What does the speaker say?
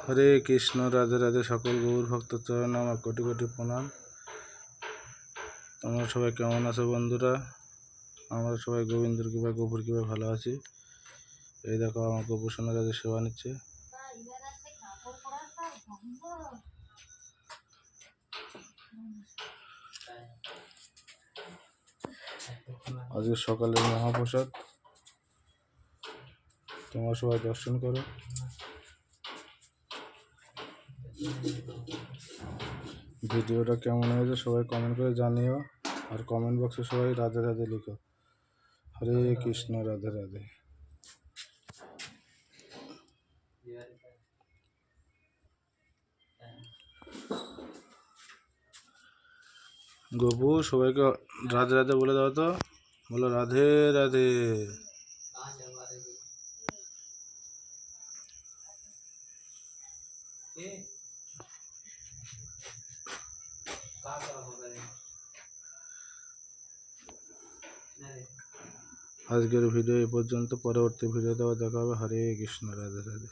হরে কৃষ্ণ, রাধে রাধে। সকল গৌর ভক্ত চরণ আমার কোটি কোটি প্রণাম। তোমরা সবাই কেমন আছো বন্ধুরা? আমরা সবাই গোবিন্দর কৃপায় গোপুর কৃপায় ভালো আছি। এই দেখো আমার গোপুর সোনার কাছে সেবা নিচ্ছে। আজকে সকালের মহাপ্রসাদ, তোমরা সবাই দর্শন করো। ভিডিওটা কেমন হয়েছে সবাই কমেন্ট করে জানিও, আর কমেন্ট বক্সে সবাই রাধে রাধে লিখো। হরে কৃষ্ণ, রাধে রাধে। গোপু সবাইকে রাধে রাধে বলে দাও তো, বলো রাধে রাধে। আজকের ভিডিও এই পর্যন্ত, পরবর্তী ভিডিওতে আবার দেখা হবে। হরে কৃষ্ণ, রাধে রাধে।